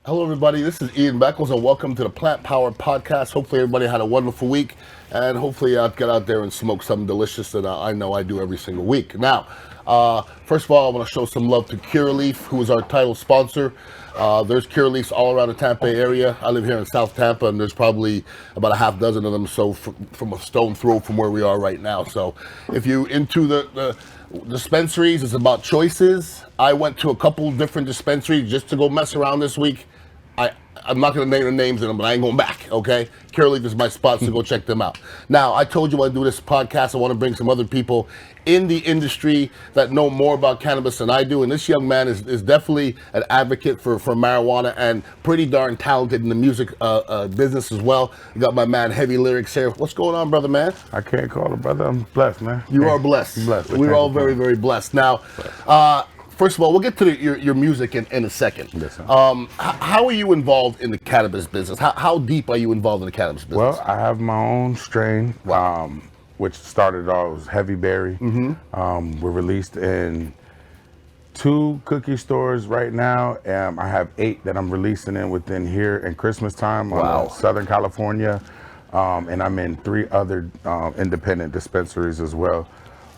Hello, everybody. This is Ian Beckles, and welcome to the Plant Power Podcast. Hopefully, everybody had a wonderful week, and hopefully, I'll get out there and smoke something delicious that I know I do every single week. Now, first of all, I want to show some love to Curaleaf, who is our title sponsor. There's Curaleafs all around the Tampa area. I live here in South Tampa, and there's probably about a half dozen of them, so from a stone throw from where we are right now. So, if you into the dispensaries, it's about choices. I went to a couple different dispensaries just to go mess around this week. I'm not going to name the names in them, but I ain't going back, okay? Curaleaf is my spot, so go check them out. Now, I told you I do this podcast. I want to bring some other people in the industry that know more about cannabis than I do, and this young man is definitely an advocate for marijuana and pretty darn talented in the music business as well. You got my man Heavy Lyrics here. What's going on, brother, man? I can't call it brother. I'm blessed, man. You are blessed. Blessed. We're all very, very blessed. Now, first of all, we'll get to your music in a second. Yes, sir. How are you involved in the cannabis business? How deep are you involved in the cannabis business? Well, I have my own strain, which started off as Heavy Berry. We're released in 2 cookie stores right now. I have 8 that I'm releasing in within here in Christmas time. Wow. Southern California, and I'm in 3 other independent dispensaries as well.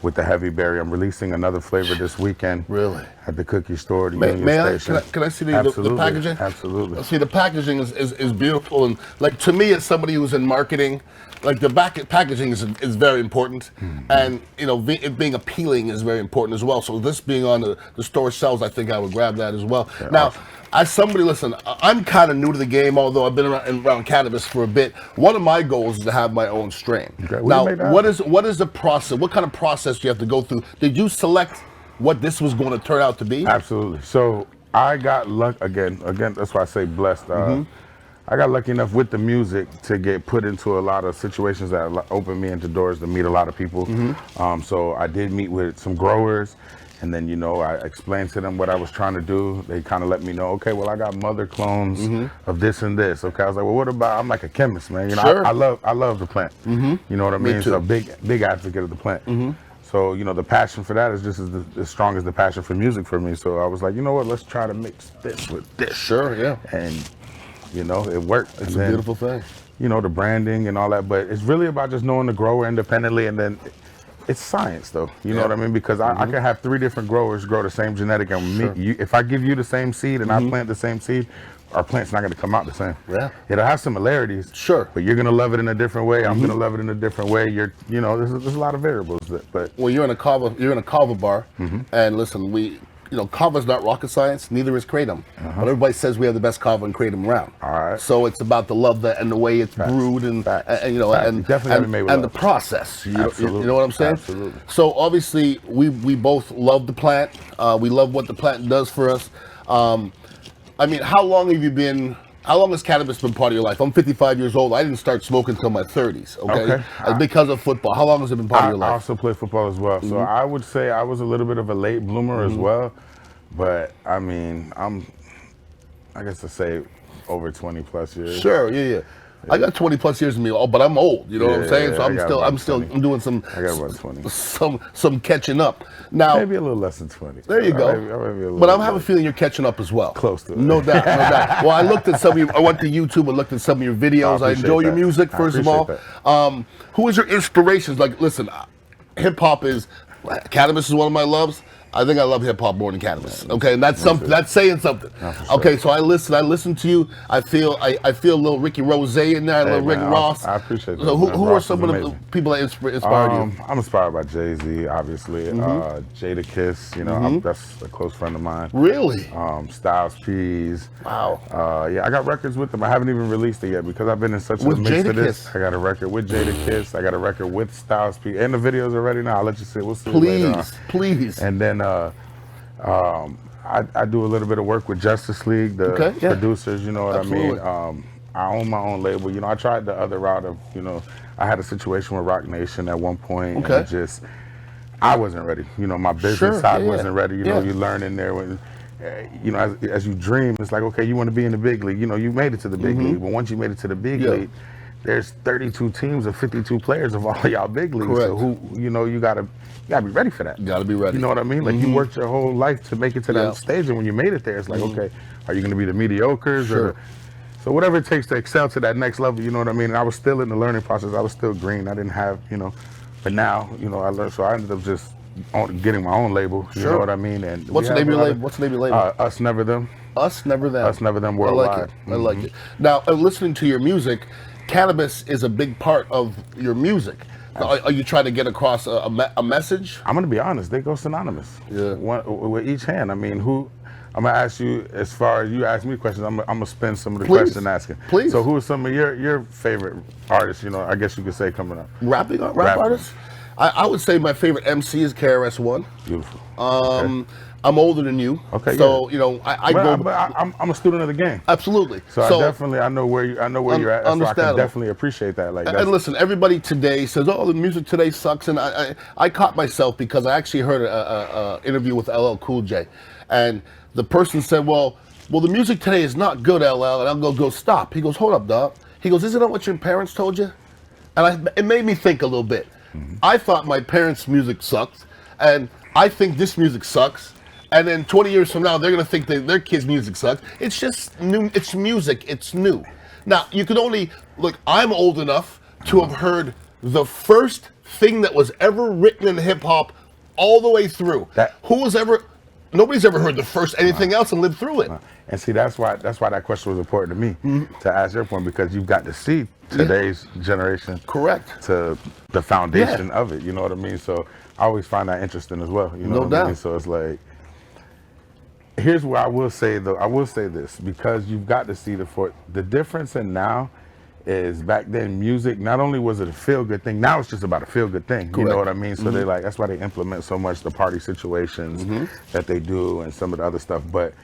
With the Heavy Berry, I'm releasing another flavor this weekend. Really? At the cookie store, the May Union I? Station. Can I see the Absolutely. packaging? Absolutely. See, the packaging is beautiful, and like to me, as somebody who's in marketing, like the packaging is very important, and you know, it being appealing is very important as well. So this being on the store shelves, I think I would grab that as well. Yeah, now. awesome. As somebody, listen, I'm kind of new to the game, although I've been around cannabis for a bit. One of my goals is to have my own strain. Okay, now, what is the process? What kind of process do you have to go through? Did you select what this was going to turn out to be? Absolutely. So I got luck again. That's why I say blessed. I got lucky enough with the music to get put into a lot of situations that opened me into doors to meet a lot of people. So I did meet with some growers. And then, you know, I explained to them what I was trying to do. They kind of let me know, okay, well, I got mother clones of this and this. Okay, I was like, well, what about, I'm like a chemist, man. You know, Sure. I love the plant. You know what I mean? too. So big advocate of the plant. So, you know, the passion for that is just as strong as the passion for music for me. So I was like, you know what, let's try to mix this with this. Sure, yeah. And, you know, it worked. It's a beautiful thing. You know, the branding and all that. But it's really about just knowing the grower independently, and then it's science, though. You know what I mean? Because I can have 3 different growers grow the same genetic, and if I give you the same seed and I plant the same seed, our plant's not going to come out the same. Yeah. It'll have similarities. Sure. But you're going to love it in a different way. I'm going to love it in a different way. You know, there's a lot of variables. But Well, you're in a kava bar, and listen, kava's not rocket science. Neither is kratom. But everybody says we have the best kava and kratom around. All right. So it's about the love that and the way it's brewed and you know Facts. and Definitely have it made with and the love. process. You Absolutely. know what I'm saying? Absolutely. So obviously we both love the plant. We love what the plant does for us. I mean, how long has cannabis been part of your life? I'm 55 years old. I didn't start smoking until my 30s, okay? Because of football. How long has it been part of your I life? also play football as well. So I would say I was a little bit of a late bloomer as well. But I mean, I guess to say over 20 plus years. Sure, yeah. I got 20 plus years in me, but I'm old. You know what I'm saying? Yeah, So I I'm doing some. I got about 20. Some catching up. Now, Maybe a little less than 20. there you go. Maybe a little But I bit have a feeling you're catching up as well. Close to it. No doubt, no doubt. Well, I looked at some of you. I went to YouTube and looked at some of your videos. I appreciate enjoy your that. music, I first of all. appreciate Who is your inspirations? Like, listen, hip hop cannabis is one of my loves. I think I love hip hop more than cannabis. Okay, and that's saying something. Okay, so I listen to you. I feel a little Ricky Rose in there, a little Rick Ross. I appreciate that. So who are Ross some is of the amazing. people that inspired you? I'm inspired by Jay-Z, obviously. Jada Kiss, you know, that's a close friend of mine. Really? Styles P's. Wow. Yeah, I got records with them. I haven't even released it yet because I've been in such a With mix Jada of this. Kiss? I got a record with Jada Kiss. I got a record with Styles P. And the videos are ready now. I'll let you see it. We'll see it later on. Please. And then I do a little bit of work with Justice League, the producers, you know what Absolutely. I mean? I own my own label. You know, I tried the other route of, you know, I had a situation with Rock Nation at one point. Okay. And I wasn't ready. You know, my business side wasn't ready. You know, Yeah. you learn in there when, you know, as you dream, it's like, okay, you want to be in the big league. You know, you made it to the big league. But once you made it to the big league, there's 32 teams of 52 players of all y'all big leagues. Correct. So who, you gotta be ready for that. You gotta be ready. You know what I mean? Like you worked your whole life to make it to that stage, and when you made it there, it's like, okay, are you gonna be the mediocres or so whatever it takes to excel to that next level, you know what I mean? And I was still in the learning process. I was still green. I didn't have, but now, I learned. So I ended up just getting my own label. You know what I mean? And what's the name of your label? What's the name of your label? Us Never Them. Us Never Them. Us Never Them worldwide. I like it. Now, listening to your music, cannabis is a big part of your music. Are you trying to get across a message? I'm gonna be honest. They go synonymous. Yeah. With each hand. I mean, I'm gonna ask you, as far as you ask me questions, I'm gonna spin some of the questions asking. Please. So who are some of your favorite artists, I guess you could say coming up? Rap artists? I would say my favorite MC is KRS-One. Beautiful. Okay. I'm older than you. Okay. So, I'm a student of the game. Absolutely. So I know where you're at. So I can definitely appreciate that. And listen, everybody today says, "Oh, the music today sucks," and I caught myself because I actually heard a interview with LL Cool J, and the person said, well, the music today is not good, LL. And I'll go, stop. He goes, hold up, dog. He goes, isn't that what your parents told you? And it made me think a little bit. I thought my parents' music sucked, and I think this music sucks. And then 20 years from now, they're going to think that their kids' music sucks. It's just new. It's music. It's new. Now, you can only, look, I'm old enough to have heard the first thing that was ever written in hip-hop all the way through. Nobody's ever heard the first anything else and lived through it. And see, that's why that question was important to me, to ask your point, because you've got to see today's generation. Correct. To the foundation of it, you know what I mean? So I always find that interesting as well. You know what I mean? So it's like, here's where I will say this, because you've got to see the difference in now is back then music, not only was it a feel-good thing, now it's just about a feel-good thing. Correct. You know what I mean? So they that's why they implement so much the party situations that they do and some of the other stuff. But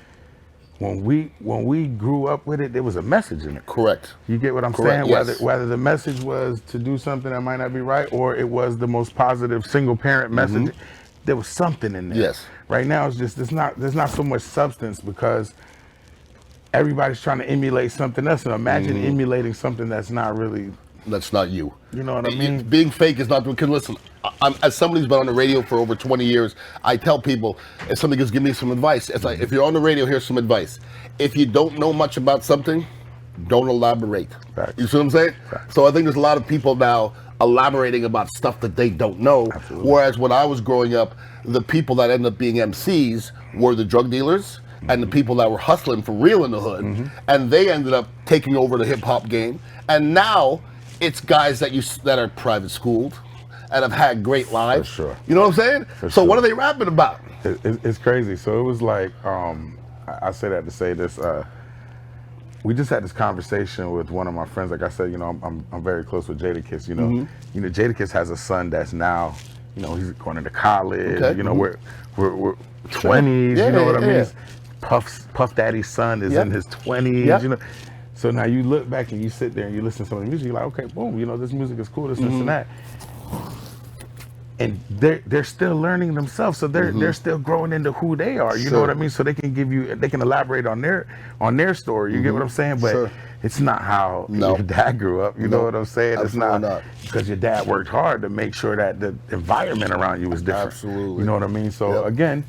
when we grew up with it, there was a message in it. Correct. You get what I'm saying? Yes. Whether the message was to do something that might not be right, or it was the most positive single-parent message, there was something in there. Yes. Right now, it's just there's not so much substance because everybody's trying to emulate something else. And imagine emulating something that's not really. That's not you. You know what I mean? Being fake is not. Because listen, as somebody who's been on the radio for over 20 years, I tell people, if somebody gives me some advice, it's like, if you're on the radio, here's some advice. If you don't know much about something, don't elaborate. Facts. You see what I'm saying? Facts. So I think there's a lot of people now elaborating about stuff that they don't know. Absolutely. Whereas when I was growing up, the people that ended up being MCs were the drug dealers and the people that were hustling for real in the hood, and they ended up taking over the hip hop game. And now it's guys that are private schooled and have had great lives. For sure. You know what I'm saying? So what are they rapping about? It's crazy. So it was like, I say that to say this. We just had this conversation with one of my friends. Like I said, I'm very close with Jadakiss. Jadakiss has a son that's now, he's going into college. Okay. We're 20s. Yeah, you know what I mean? yeah. Puff Daddy's son is in his 20s. So now you look back and you sit there and you listen to some of the music. You're like, okay, boom. This music is cool. This and that. And they're still learning themselves, so they're still growing into who they are. You know what I mean? So they can elaborate on their story. You get what I'm saying? But it's not how your dad grew up. You know what I'm saying? It's not because your dad worked hard to make sure that the environment around you was different. Absolutely. You know what I mean? So again,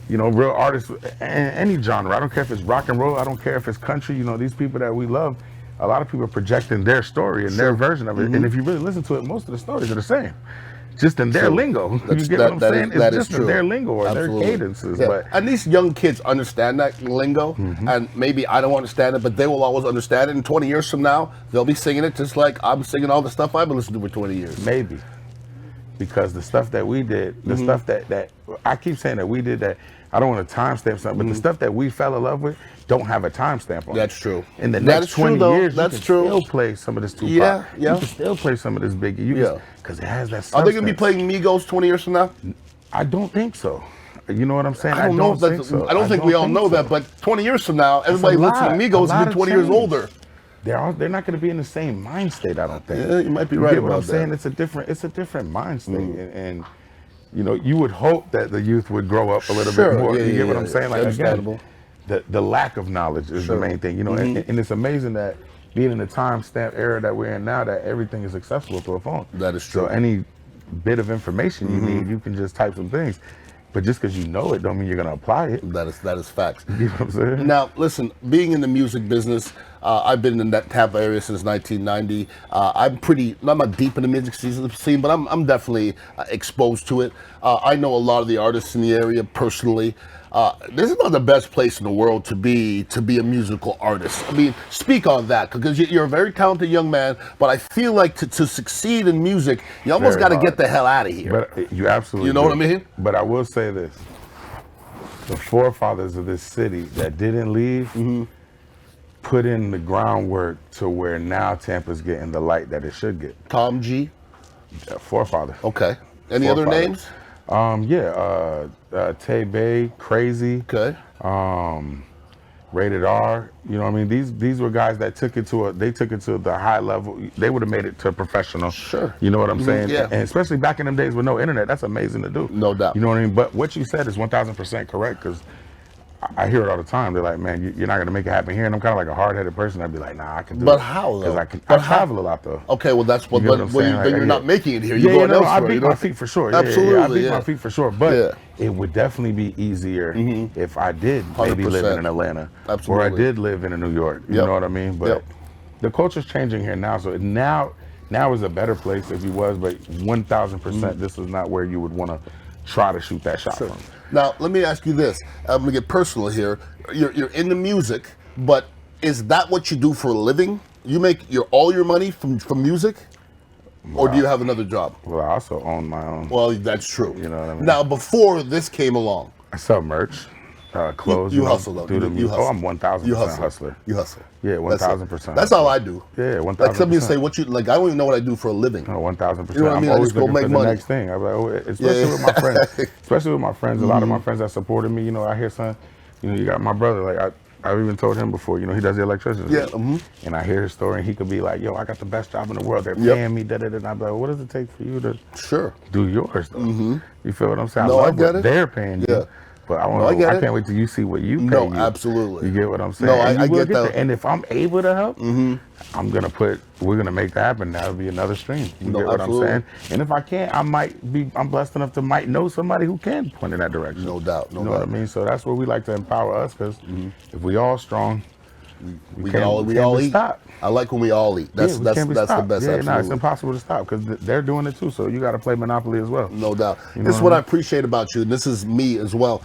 real artists, any genre. I don't care if it's rock and roll. I don't care if it's country. These people that we love, a lot of people are projecting their story and their version of it. And if you really listen to it, most of the stories are the same. Just in their lingo. You get what I'm saying? It's just in their lingo or their cadences. But and these young kids understand that lingo, and maybe I don't understand it, but they will always understand it. And 20 years from now, they'll be singing it just like I'm singing all the stuff I've been listening to for 20 years. Maybe. Because the stuff that we did, the stuff that I keep saying that we did, that I don't want to timestamp something, but the stuff that we fell in love with don't have a timestamp on it. That's true. In the next 20 years, you can still play some of this Tupac. Yeah. You can still play some of this Biggie. Because it has that substance. Are they going to be playing Migos 20 years from now? I don't think so. You know what I'm saying? I don't think so. I don't think we all know that, but 20 years from now, everybody listening to Migos will be 20 years older. They're not going to be in the same mind state, I don't think. Yeah, you might be right get what about I'm saying? It's a different mind state. And you would hope that the youth would grow up a little bit more. You get what I'm saying? Like, again, the lack of knowledge is the main thing. And it's amazing that being in the timestamp era that we're in now, that everything is accessible through a phone. That is true. So any bit of information you need, you can just type some things. But just because you know it don't mean you're going to apply it. That is facts. You know what I'm saying? Now, listen, being in the music business, I've been in that Tampa area since 1990. I'm not deep in the music scene, but I'm definitely exposed to it. I know a lot of the artists in the area personally. This is not the best place in the world to be a musical artist. I mean, speak on that, because you're a very talented young man, but I feel like to succeed in music, you almost got to get the hell out of here. But you absolutely You know do. what I mean? But I will say this. The forefathers of this city that didn't leave put in the groundwork to where now Tampa's getting the light that it should get. Tom G. Forefather. Okay. Any other Forefather. names? Tay Bay, Crazy, Okay. Rated R. You know what I mean? These were guys that took it to the high level. They would have made it to professional. Sure. You know what I'm saying? Yeah. And especially back in them days with no internet, that's amazing to do. No doubt. You know what I mean? But what you said is 1,000% correct, because I hear it all the time. They're like, man, you're not going to make it happen here. And I'm kind of like a hard-headed person. I'd be like, nah, I can do it. But how, though? Because I travel a lot, though. Okay, well, that's what. You get what I'm saying? Then you're not making it here. You're Yeah, going no, elsewhere. I beat you know? my feet for sure. Absolutely, I beat my feet for sure. But it would definitely be easier if I did maybe 100%. live in Atlanta. Absolutely. Or I did live in New York. You know what I mean? But the culture's changing here now. So now is a better place if you was, but 1,000% this is not where you would want to try to shoot that shot from. Now, let me ask you this. I'm going to get personal here. You're into music, but is that what you do for a living? You make all your money from music? Or do you have another job? Well, I also own my own. Well, that's true. You know what I mean? Now, before this came along, I sell merch, clothes. You hustle, though. You hustle. Oh, I'm 1,000% hustler. You hustle. Yeah, 1,000%. That's all I do. Yeah, 1,000%. Like somebody say, I don't even know what I do for a living. Oh, 1,000%. You know what I mean? I'm I always just go looking make for money. the next thing. I'm like, especially with my friends. Especially with my friends. A lot of my friends that supported me, I hear son, you got my brother. Like I've even told him before, he does the electricity. Yeah. And I hear his story, and he could be like, yo, I got the best job in the world. They're paying me, da da da. And I'm like, what does it take for you to do yours, though? You feel what I'm saying? No, I I love get what it. they're paying you. But I can't wait till you see what you pay. No, you. absolutely. You get what I'm saying? No, I get that. And if I'm able to help, we're gonna make that happen. That'll be another stream. You get what absolutely. I'm saying? And if I can't, I'm blessed enough to might know somebody who can point in that direction. No doubt. You know what I mean? So that's where we like to empower us, because if we all strong, we all eat. Stop. I like when we all eat. That's the best. Yeah, absolutely. it's impossible to stop, because they're doing it too. So you got to play Monopoly as well. No doubt. You This is know what what I appreciate about you, and this is me as well.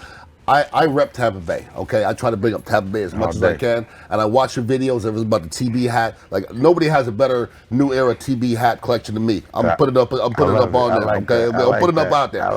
I rep Tampa Bay, okay? I try to bring up Tampa Bay as much as I can, and I watch your videos. It was about the TB hat. Like, nobody has a better new era TB hat collection than me. I'm putting it up on there, okay? I'm putting it up out there.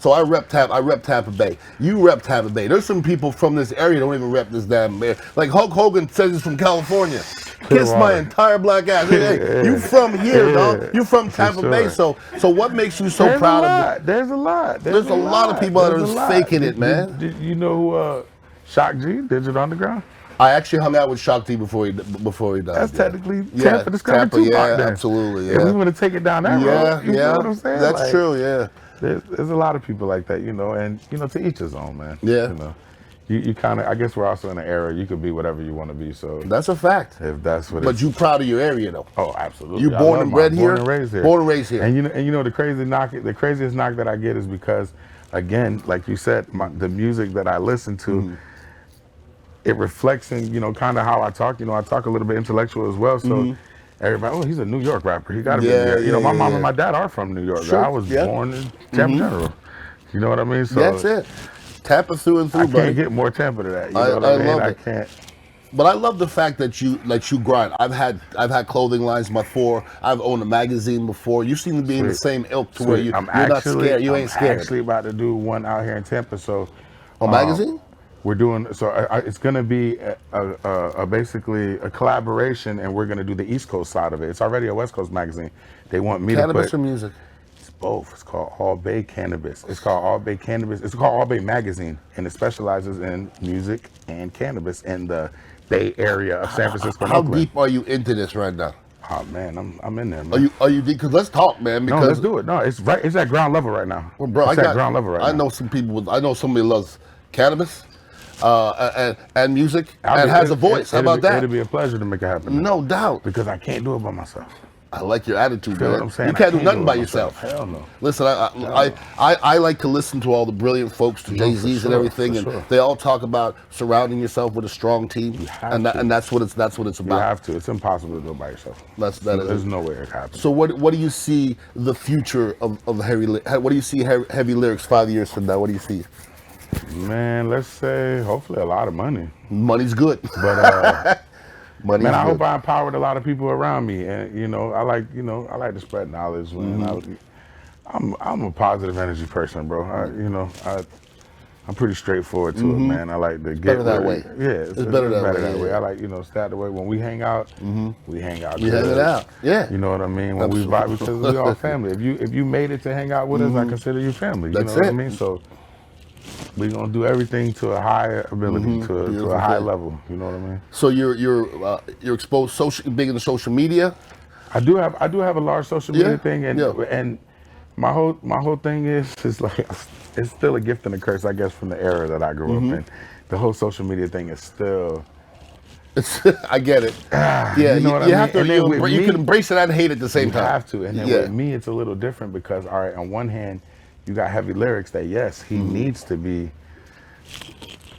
So I rep Tampa Bay. You rep Tampa Bay. There's some people from this area that don't even rep this damn area. Like Hulk Hogan says he's from California. Kiss my entire black ass. Hey, you from here, dog. You from Tampa Bay. So what makes you so proud of it? There's a lot. There's a lot of people that are just faking it, man. You know who Shock G, Digital Underground? I actually hung out with Shock T before he died. That's technically Tampa. Tampa, absolutely. Yeah. If we want to take it down that road, you know what I'm saying? That's true. Yeah. There's a lot of people like that, and to each his own, man. Yeah. You kind of, I guess we're also in an era you could be whatever you want to be. So that's a fact. If that's what. But you proud of your area, though. Oh, absolutely. You born and bred here. Born and raised here. Born and raised here. And the craziest knock that I get is because, again, like you said, the music that I listen to, it reflects in kind of how I talk. I talk a little bit intellectual as well. So everybody, he's a New York rapper. He got to be there. My mom and my dad are from New York. Sure. I was born in Tampa General. You know what I mean? So that's it. Tampa through and through, buddy. I can't get more Tampa than that. You know what I mean? Love it. I can't. But I love the fact that you grind. I've had clothing lines before. I've owned a magazine before. You seem to be in the same ilk to where you're not scared. You ain't scared. I'm actually about to do one out here in Tampa. So a magazine? We're doing it's going to be basically a collaboration, and we're going to do the East Coast side of it. It's already a West Coast magazine. They want me Cannabis to put or music? Both. It's called All Bay Cannabis. It's called All Bay Cannabis. It's called All Bay Magazine, and it specializes in music and cannabis in the Bay Area of San Francisco. How deep are you into this right now? Oh man, I'm in there, man. Are you deep? Because let's talk, man. Because no, let's do it. No, it's at ground level right now. Well, bro, it's at ground level right now. I know some people. I know somebody loves cannabis. and music and has a voice. How about that? It'll be a pleasure to make it happen. No doubt. Because I can't do it by myself. I like your attitude, Feel man. what I'm saying? You can't I do nothing it by myself. yourself. Hell no. Listen, I like to listen to all the brilliant folks, the Jay-Z's and everything, and they all talk about surrounding yourself with a strong team, and that's what it's about. You have to. It's impossible to do it by yourself. There's no way it happens. So what do you see the future of heavy? What do you see heavy lyrics 5 years from now? What do you see? Man, let's say hopefully a lot of money. Money's good, but money's man, I good. hope I empowered a lot of people around me, and I like to spread knowledge. Man, I'm a positive energy person, bro. I'm pretty straightforward to it, man. I like to get better that way. Yeah, it's better that way. I like start the way when we hang out. We hang out. You hang it out. Yeah. You know what I mean? When we vibe, because we all family. If you made it to hang out with us, I consider you family. You know what I mean? So we're gonna do everything to a higher ability, to a high level. You know what I mean? So you're exposed big into social media. I do have a large social media thing, and my whole thing is like it's still a gift and a curse, I guess, from the era that I grew up in. The whole social media thing is still. I get it. You know what I mean? Have to. You can embrace it and hate it at the same time. You have to, and then with me, it's a little different because, all right, on one hand, you got heavy lyrics that yes, he needs to be.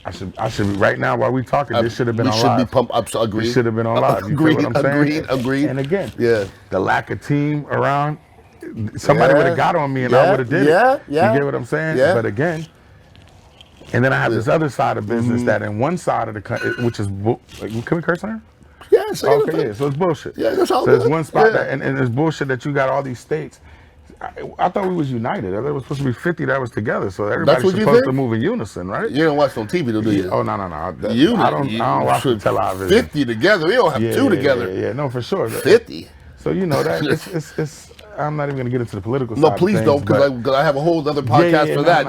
I should be right now while we talking. This should have been on live. We should be pumped up. Agreed. We should have been on live. You feel what I'm saying? Agreed. And again, the lack of team around. Somebody would have got on me and I would have did it. Yeah. You get what I'm saying? Yeah. But again, and then I have this other side of business that in one side of the country, which is can we curse on her? Yeah. So it's bullshit. Yeah, that's all. So there's one spot that, and it's bullshit that you got all these states. I thought we was united. There was supposed to be 50 that was together, so everybody's supposed to move in unison, right? You don't watch on TV, do you? Oh no. I don't watch the television. 50 together. We don't have two together. Yeah, no, for sure. 50. So that it's. I'm not even going to get into the political side. No, please don't, because I have a whole other podcast for that.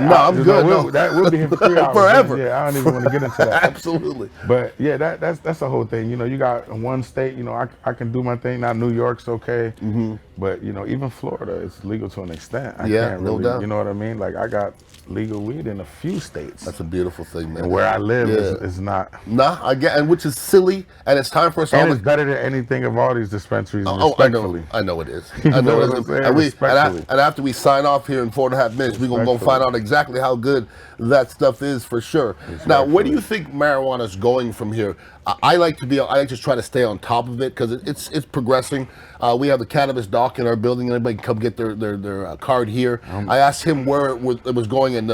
No, I'm good. That will be here for 3 hours. Forever. Yeah, I don't even want to get into that. Absolutely. But yeah, that's the whole thing. You got one state. I can do my thing. Now New York's okay, but even Florida, it's legal to an extent. I can't really, no doubt. You know what I mean? Like I got legal weed in a few states. That's a beautiful thing, man. And where I live is not. Nah, I get, and which is silly, and it's time for us all. And it's better than anything of all these dispensaries. Respectfully. I know it is. I know it is. And after we sign off here in 4.5 minutes, we're gonna go find out exactly how good that stuff is for sure. Now, where do you think marijuana is going from here? I like to try to stay on top of it because it's progressing. We have the cannabis doc in our building. Anybody can come get their card here. I asked him where it was going, and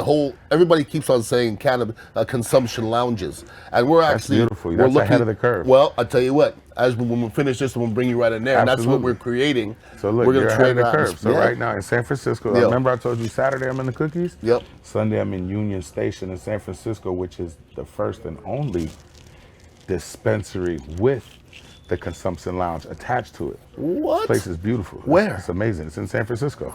everybody keeps on saying cannabis consumption lounges, and That's beautiful. That's ahead of the curve. Well, I tell you what. When we finish this, we'll bring you right in there, and that's what we're creating. So look, you're ahead of the curve. So right now in San Francisco, remember I told you Saturday I'm in the Cookies. Yep. Sunday I'm in Union Station in San Francisco, which is the first and only dispensary with the consumption lounge attached to it. What? This place is beautiful. Where? It's amazing. It's in San Francisco.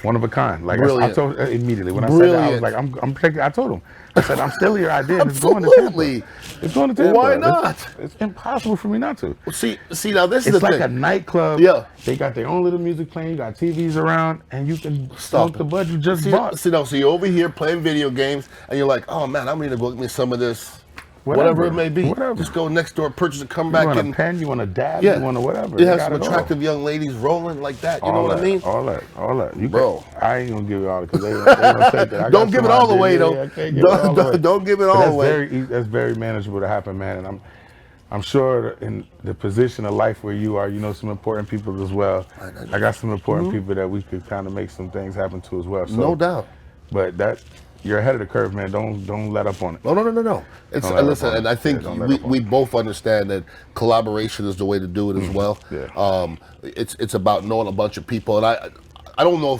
One of a kind. Like Brilliant. I told immediately when I said that, I was like, I'm taking. I told him. I said, I'm stealing your idea. And it's going to Tampa. It's going to Tampa. Why not? It's impossible for me not to. Well, see. Now this is it's the like thing. a nightclub. Yeah. They got their own little music playing. You got TVs around, and you can smoke the bud you just bought. So you're over here playing video games, and you're like, oh man, I'm ready to go get me some of this. Whatever it may be. Whatever. Just go next door, purchase it, come you back. Want and a pen? You want a dab? You want a whatever? You have some attractive young ladies rolling like that. You know what I mean? All that. Bro. I ain't gonna give it all because they don't take that. Don't give it all away, though. Don't give it all away. That's very manageable to happen, man. And I'm sure in the position of life where you are, some important people as well. I got some important people that we could kind of make some things happen to as well. So, no doubt. But you're ahead of the curve, man. Don't let up on it. No. Listen, and I think we both understand that collaboration is the way to do it as well. Yeah. It's about knowing a bunch of people, and I don't know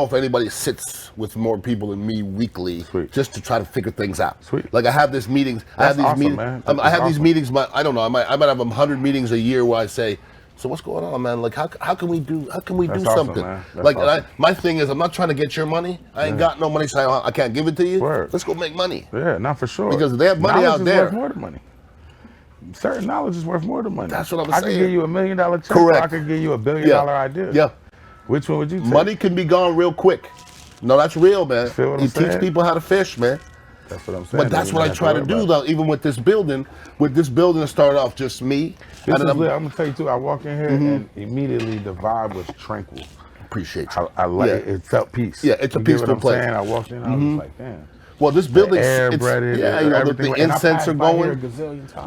if anybody sits with more people than me weekly just to try to figure things out. Sweet. Like I have these meetings. Man. I have these meetings. I don't know. I might have 100 meetings a year where I say, so what's going on, man? Like, how can we do something? Man. Like, awesome. My thing is, I'm not trying to get your money. I ain't got no money, so I can't give it to you. Word. Let's go make money. Yeah, not for sure. Because they have money out there. Knowledge is worth more than money. Certain knowledge is worth more than money. That's what I'm saying. saying. I could give you $1 million check. Correct. Or I could give you $1 billion idea. Yeah. Which one would you take? Money can be gone real quick. No, that's real, man. Feel what I'm saying? Teach people how to fish, man. That's what I'm saying. But that's what I try to do, though. Even with this building, it started off just me. I'm gonna tell you too. I walk in here and immediately the vibe was tranquil. Appreciate you. I like it. It felt peace. Yeah, it's a peaceful place. I walked in. I was like, damn. Well, this building, the incense are going.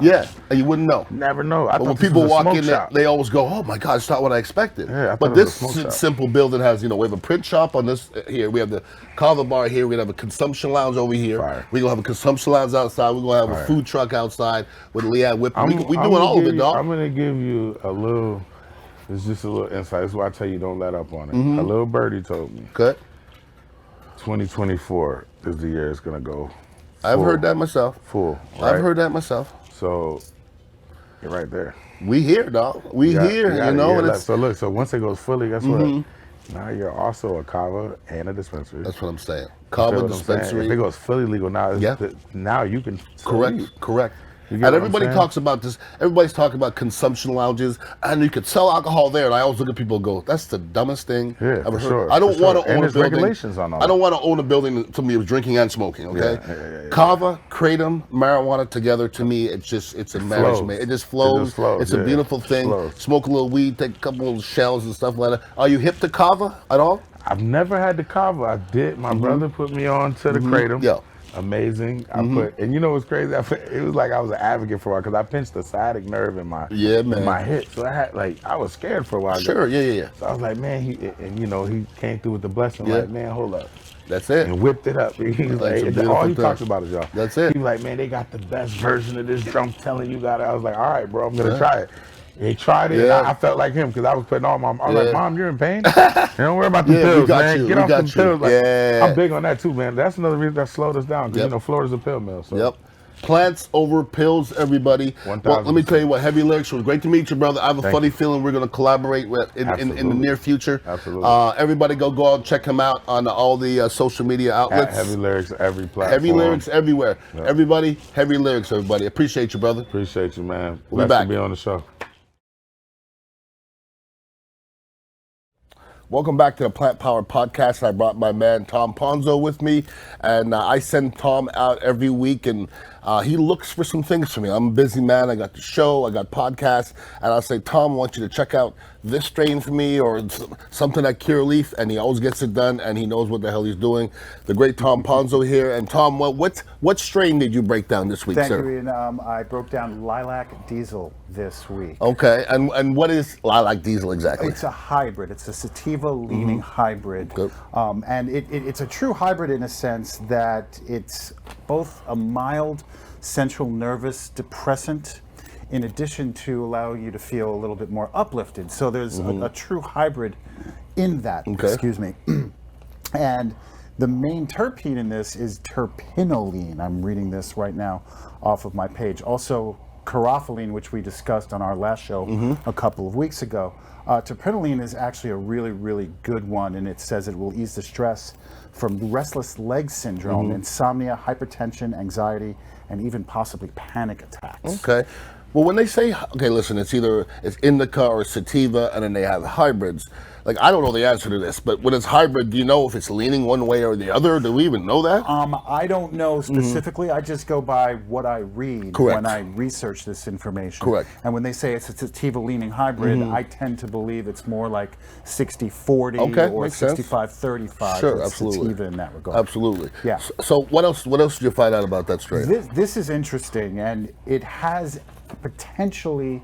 Yeah, and you wouldn't know. Never know. But when people walk in, they always go, "Oh my God, it's not what I expected." Yeah, but this simple building has, we have a print shop on this here. We have the Kava bar here. We have a consumption lounge over here. We're gonna have a consumption lounge outside. We're gonna have a food truck outside with Leanne whipping. We're doing all of it, dog. I'm gonna give you a little. It's just a little insight. That's why I tell you don't let up on it. A little birdie told me. Okay. 2024 is the year it's gonna go. I've heard that myself. Full. Right? I've heard that myself. So you're right there. We here, dog. We here. So once it goes fully, guess what? Now you're also a kava and a dispensary. That's what I'm saying. Kava dispensary. If it goes fully legal now, now you can. Correct. And everybody talks about this. Everybody's talking about consumption lounges, and you could sell alcohol there. And I always look at people and go, "That's the dumbest thing I've ever heard." Sure, I don't want to own a building. Regulations on all I don't want to own a building that somebody was drinking and smoking. Okay, Kava, kratom, marijuana together. To me, it's a marriage. It just flows. It's a beautiful thing. Smoke a little weed, take a couple of shells and stuff like that. Are you hip to Kava at all? I've never had the Kava. I did. My brother put me on to the kratom. Yeah. Amazing. And you know what's crazy? It was like I was an advocate for a while because I pinched the sciatic nerve in my hip. So I was scared for a while. Sure, yeah. So I was like, man, he came through with the blessing. Like, man, hold up. That's it. And whipped it up. He was like, all he talks about is y'all. That's it. He was like, man, they got the best version of this drum. Telling you got it. I was like, all right, bro, I'm gonna try it. He tried it, and I felt like him because I was putting all my. I was like, Mom, you're in pain. Don't worry about the pills, man. Get off the pills. Like, I'm big on that too, man. That's another reason that slowed us down because Florida's a pill mill. So. Plants over pills, everybody. 1,000%. Well, let me tell you what, Heavy Lyrics, it was great to meet you, brother. I have a funny feeling we're going to collaborate in the near future. Absolutely. Everybody go out and check him out on all the social media outlets. Heavy Lyrics, every platform. Heavy Lyrics everywhere. Yep. Everybody, Heavy Lyrics, everybody. Appreciate you, brother. Appreciate you, man. We'll be back. To be on the show. Welcome back to the Plant Power Podcast. I brought my man Tom Ponzo with me, and I send Tom out every week, and he looks for some things for me. I'm a busy man. I got the show, I got podcasts, and I'll say, Tom, I want you to check out this strain for me or something at Cure Leaf, and he always gets it done, and he knows what the hell he's doing. The great Tom Ponzo here. And Tom, what strain did you break down this week, sir? Thank you, Ian. I broke down Lilac Diesel this week. Okay, and what is Lilac Diesel exactly? It's a hybrid. It's a sativa-leaning hybrid. Good. And it's a true hybrid in a sense that it's both a mild central nervous depressant in addition to allow you to feel a little bit more uplifted. So there's a true hybrid in that, excuse me. And the main terpene in this is terpinolene. I'm reading this right now off of my page. Also, carotene, which we discussed on our last show a couple of weeks ago. Terpinolene is actually a really, really good one, and it says it will ease the stress from restless leg syndrome, insomnia, hypertension, anxiety, and even possibly panic attacks. Okay. Well, when they say, okay, listen, it's indica or sativa, and then they have hybrids. Like, I don't know the answer to this, but when it's hybrid, do you know if it's leaning one way or the other? Do we even know that? I don't know specifically. I just go by what I read when I research this information. Correct. And when they say it's a sativa-leaning hybrid, I tend to believe it's more like 60-40 or 65-35. Sure, absolutely. Sativa in that regard. Absolutely. Yeah. So what else did you find out about that strain? This is interesting, and it has potentially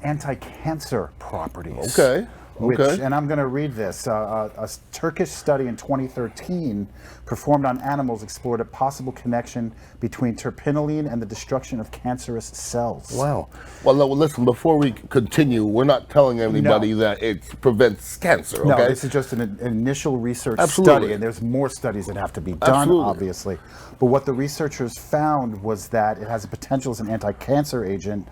anti-cancer properties. Okay. And I'm going to read this. A Turkish study in 2013 performed on animals explored a possible connection between terpinolene and the destruction of cancerous cells. Wow. Well, listen, before we continue, we're not telling anybody that it prevents cancer, okay? No, this is just an initial research study, and there's more studies that have to be done, obviously. But what the researchers found was that it has a potential as an anti-cancer agent,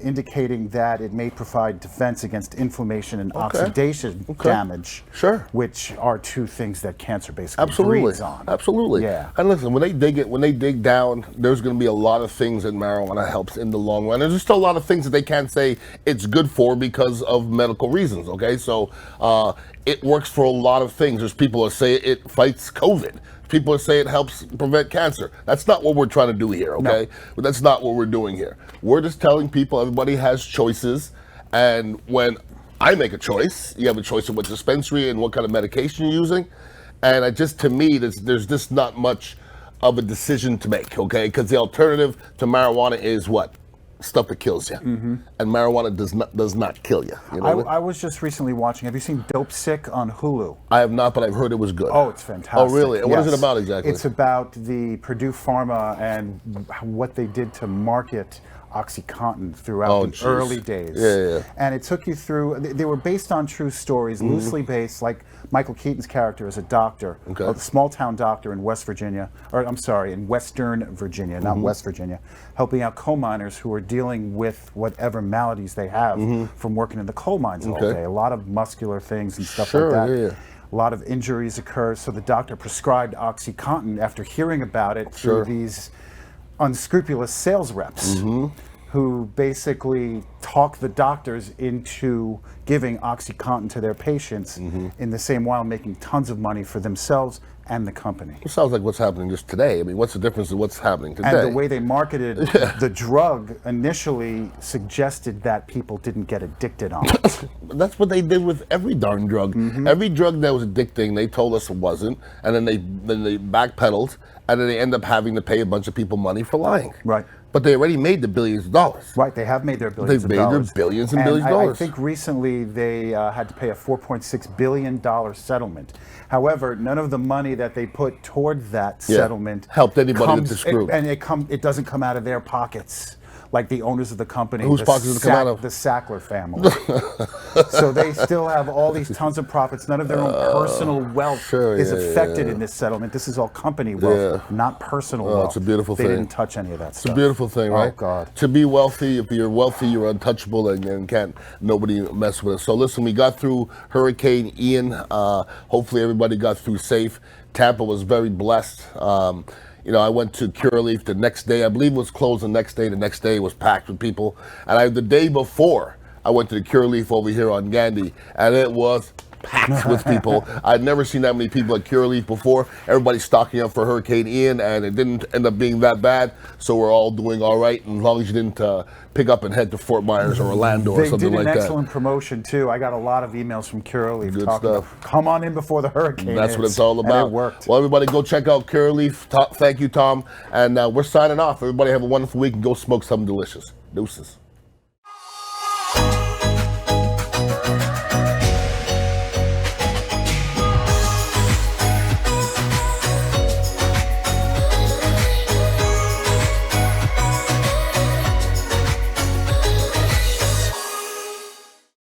indicating that it may provide defense against inflammation and oxidation damage, which are two things that cancer basically breeds on. Absolutely. Yeah. And listen, when they dig down, there's going to be a lot of things that marijuana helps in the long run. And there's still a lot of things that they can't say it's good for because of medical reasons. Okay, so it works for a lot of things. There's people that say it fights COVID. People that say it helps prevent cancer. That's not what we're trying to do here, okay? But that's not what we're doing here. We're just telling people everybody has choices, and when I make a choice, you have a choice of what dispensary and what kind of medication you're using, and to me, there's just not much of a decision to make, okay? Because the alternative to marijuana is what? Stuff that kills you, and marijuana does not kill you. You know I was just recently watching. Have you seen Dope Sick on Hulu? I have not, but I've heard it was good. Oh, it's fantastic. Oh, really? And what is it about exactly? It's about the Purdue Pharma and what they did to market OxyContin throughout the early days. Yeah. And it took you through. They were based on true stories, loosely based. Like Michael Keaton's character is a doctor, a small town doctor in West Virginia, or I'm sorry, in Western Virginia, not West Virginia, helping out coal miners who are dealing with whatever maladies they have from working in the coal mines all day. A lot of muscular things and stuff like that. A lot of injuries occur. So the doctor prescribed OxyContin after hearing about it through these unscrupulous sales reps who basically talk the doctors into giving OxyContin to their patients in the same while making tons of money for themselves and the company. It sounds like what's happening just today. I mean, what's the difference in what's happening today? And the way they marketed the drug initially suggested that people didn't get addicted on it. That's what they did with every darn drug. Every drug that was addicting, they told us it wasn't, and then they backpedaled, and then they end up having to pay a bunch of people money for lying. Right. But they already made the billions of dollars. Right, they have made their billions of dollars. They've made their billions and billions of dollars. I think recently they had to pay a $4.6 billion settlement. However, none of the money that they put toward that settlement helped anybody with the screw. It doesn't come out of their pockets. Like the owners of the company, whose pockets does it come out of? The Sackler family. So they still have all these tons of profits. None of their own personal wealth is affected in this settlement. This is all company wealth, not personal wealth. It's a beautiful thing. They didn't touch any of that stuff. It's a beautiful thing, right? Oh, God. To be wealthy, if you're wealthy, you're untouchable and can't nobody mess with us. So listen, we got through Hurricane Ian. Hopefully everybody got through safe. Tampa was very blessed. You know, I went to Curaleaf the next day. I believe it was closed the next day. The next day it was packed with people. And the day before, I went to the Curaleaf over here on Gandhi, and it was packed with people. I'd never seen that many people at Curaleaf before. Everybody's stocking up for Hurricane Ian, and it didn't end up being that bad. So we're all doing all right, and as long as you didn't pick up and head to Fort Myers or Orlando or something like that. They did an excellent promotion too. I got a lot of emails from Curaleaf talking about, come on in before the hurricane. That's what it's all about. And it worked. Well, everybody go check out Curaleaf. Thank you, Tom. And we're signing off. Everybody have a wonderful week and go smoke something delicious. Deuces.